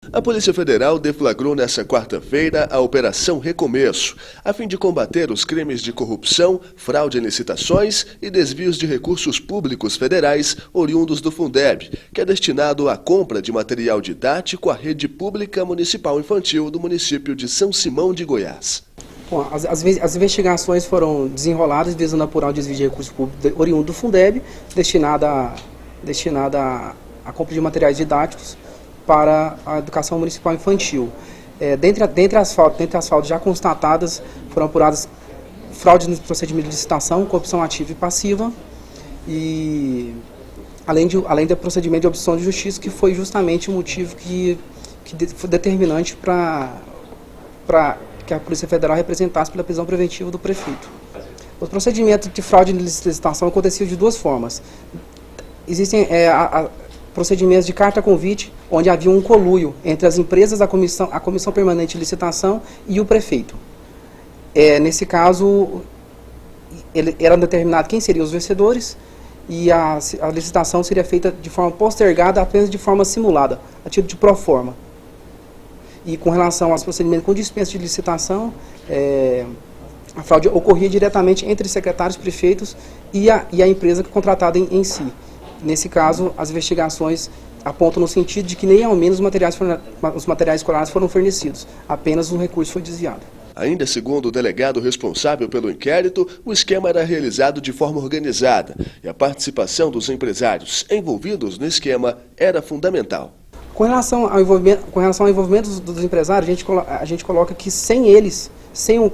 A Polícia Federal deflagrou nesta quarta-feira a Operação Recomeço, a fim de combater os crimes de corrupção, fraude em licitações e desvios de recursos públicos federais oriundos do Fundeb, que é destinado à compra de material didático à rede pública municipal infantil do município de São Simão de Goiás. Bom, as investigações foram desenroladas visando apurar o desvio de recursos públicos oriundo do Fundeb, destinada à compra de materiais didáticos para a educação municipal infantil. Dentre as fraudes já constatadas, foram apuradas fraudes no procedimento de licitação, corrupção ativa e passiva, e além do procedimento de obstrução de justiça, que foi justamente o motivo que foi determinante para que a Polícia Federal representasse pela prisão preventiva do prefeito. O procedimento de fraude de licitação acontecia de duas formas. Existem procedimentos de carta-convite, onde havia um conluio entre as empresas, a Comissão Permanente de Licitação e o prefeito. Nesse caso, era determinado quem seriam os vencedores e a licitação seria feita de forma postergada, apenas de forma simulada, a título de proforma. E com relação aos procedimentos com dispensa de licitação, a fraude ocorria diretamente entre secretários, prefeitos e a empresa contratada em si. Nesse caso, as investigações apontam no sentido de que nem ao menos os materiais escolares foram fornecidos, apenas um recurso foi desviado. Ainda segundo o delegado responsável pelo inquérito, o esquema era realizado de forma organizada e a participação dos empresários envolvidos no esquema era fundamental. Com relação ao envolvimento dos empresários, a gente coloca que sem eles, sem o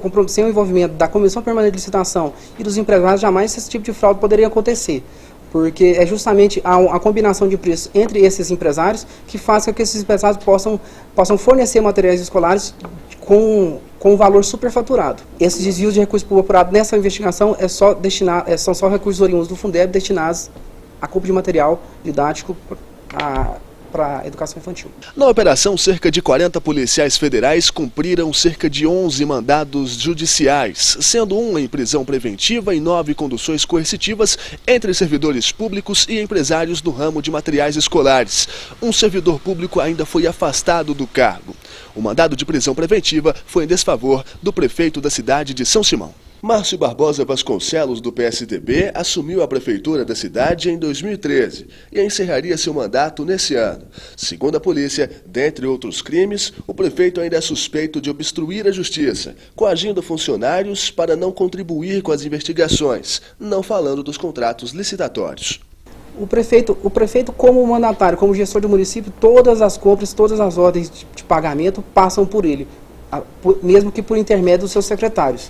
envolvimento da Comissão Permanente de Licitação e dos empresários, jamais esse tipo de fraude poderia acontecer. Porque é justamente a combinação de preços entre esses empresários que faz com que esses empresários possam fornecer materiais escolares com um valor superfaturado. Esses desvios de recursos públicos apurados nessa investigação são só recursos oriundos do Fundeb destinados à compra de material didático para a educação infantil. Na operação, cerca de 40 policiais federais cumpriram cerca de 11 mandados judiciais, sendo um em prisão preventiva e 9 conduções coercitivas entre servidores públicos e empresários no ramo de materiais escolares. Um servidor público ainda foi afastado do cargo. O mandado de prisão preventiva foi em desfavor do prefeito da cidade de São Simão. Márcio Barbosa Vasconcelos, do PSDB, assumiu a prefeitura da cidade em 2013 e encerraria seu mandato nesse ano. Segundo a polícia, dentre outros crimes, o prefeito ainda é suspeito de obstruir a justiça, coagindo funcionários para não contribuir com as investigações, não falando dos contratos licitatórios. O prefeito como mandatário, como gestor do município, todas as compras, todas as ordens de pagamento passam por ele, mesmo que por intermédio dos seus secretários.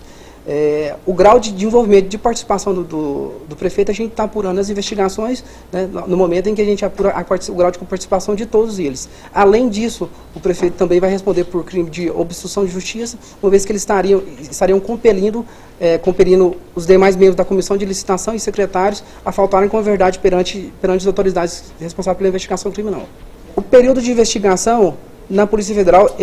O grau de envolvimento, de participação do prefeito, a gente está apurando as investigações, né, no momento em que a gente apura o grau de participação de todos eles. Além disso, o prefeito também vai responder por crime de obstrução de justiça, uma vez que eles estariam compelindo os demais membros da comissão de licitação e secretários a faltarem com a verdade perante as autoridades responsáveis pela investigação criminal. O período de investigação na Polícia Federal,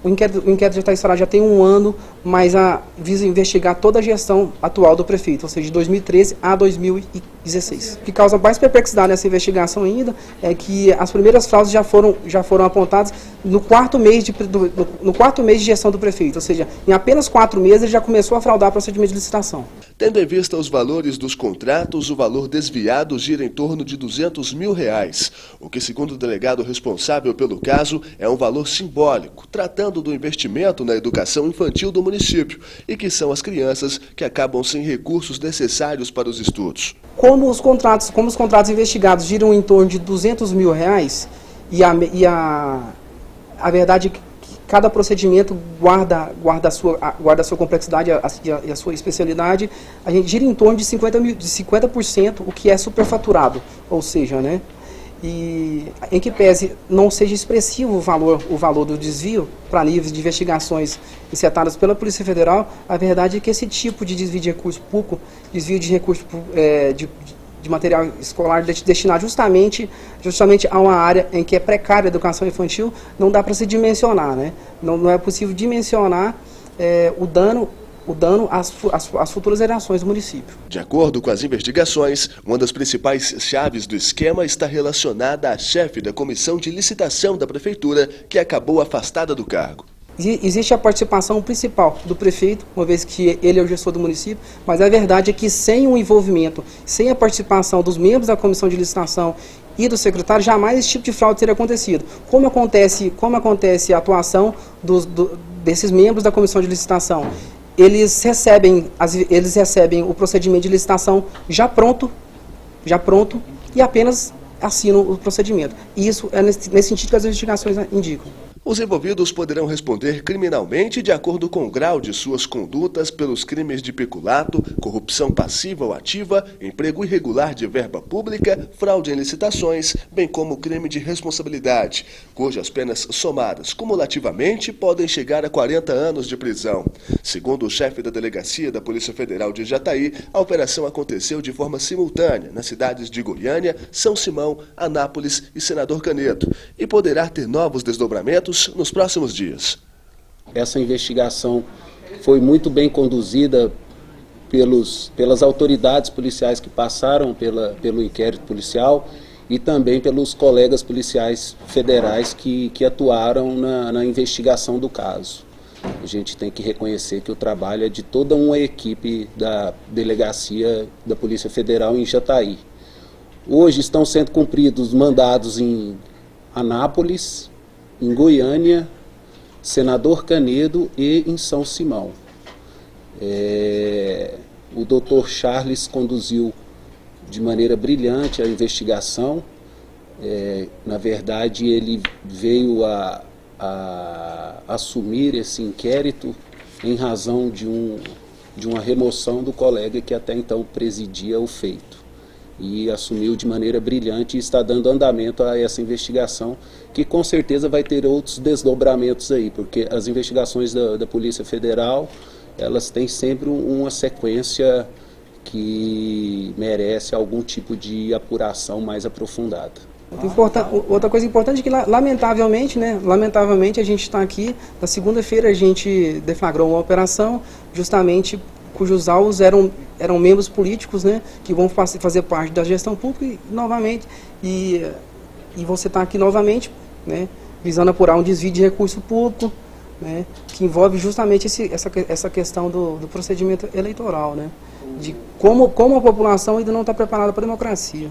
o inquérito já está instalado já tem um ano, mas visa investigar toda a gestão atual do prefeito, ou seja, de 2013 a 2016. O que causa mais perplexidade nessa investigação ainda é que as primeiras fraudes já foram apontadas no quarto mês de gestão do prefeito, ou seja, em apenas 4 meses ele já começou a fraudar o procedimento de licitação. Tendo em vista os valores dos contratos, o valor desviado gira em torno de R$200 mil, o que, segundo o delegado responsável pelo caso, é um valor simbólico, tratando do investimento na educação infantil do município e que são as crianças que acabam sem recursos necessários para os estudos. Como os contratos investigados giram em torno de R$200 mil, a verdade é que cada procedimento guarda a sua complexidade e a sua especialidade, a gente gira em torno de 50%, o que é superfaturado, ou seja, né? E em que pese não seja expressivo o valor do desvio para níveis de investigações incitadas pela Polícia Federal, a verdade é que esse tipo de desvio de recurso público, desvio de recurso de material escolar destinado justamente a uma área em que é precária a educação infantil, não dá para se dimensionar, né? Não é possível dimensionar o dano o dano às futuras gerações do município. De acordo com as investigações, uma das principais chaves do esquema está relacionada à chefe da comissão de licitação da prefeitura, que acabou afastada do cargo. Existe a participação principal do prefeito, uma vez que ele é o gestor do município, mas a verdade é que sem o envolvimento, sem a participação dos membros da comissão de licitação e do secretário, jamais esse tipo de fraude teria acontecido. Como acontece a atuação desses membros da comissão de licitação? Eles recebem o procedimento de licitação já pronto e apenas assinam o procedimento. E isso é nesse sentido que as investigações indicam. Os envolvidos poderão responder criminalmente de acordo com o grau de suas condutas pelos crimes de peculato, corrupção passiva ou ativa, emprego irregular de verba pública, fraude em licitações, bem como crime de responsabilidade, cujas penas somadas cumulativamente podem chegar a 40 anos de prisão. Segundo o chefe da delegacia da Polícia Federal de Jataí, a operação aconteceu de forma simultânea nas cidades de Goiânia, São Simão, Anápolis e Senador Canedo, e poderá ter novos desdobramentos nos próximos dias. Essa investigação foi muito bem conduzida pelas autoridades policiais que passaram pelo inquérito policial e também pelos colegas policiais federais que atuaram na investigação do caso. A gente tem que reconhecer que o trabalho é de toda uma equipe da delegacia da Polícia Federal em Jataí. Hoje estão sendo cumpridos mandados em Anápolis, em Goiânia, Senador Canedo e em São Simão. O doutor Charles conduziu de maneira brilhante a investigação. Na verdade, ele veio a assumir esse inquérito em razão de uma remoção do colega que até então presidia o feito. E assumiu de maneira brilhante e está dando andamento a essa investigação, que com certeza vai ter outros desdobramentos aí, porque as investigações da Polícia Federal, elas têm sempre uma sequência que merece algum tipo de apuração mais aprofundada. Outra coisa importante é que, lamentavelmente a gente está aqui, na segunda-feira a gente deflagrou uma operação justamente cujos alvos eram membros políticos, né, que vão fazer parte da gestão pública e você está aqui novamente, né, visando apurar um desvio de recurso público, né, que envolve justamente essa questão do procedimento eleitoral, né, de como a população ainda não está preparada para a democracia.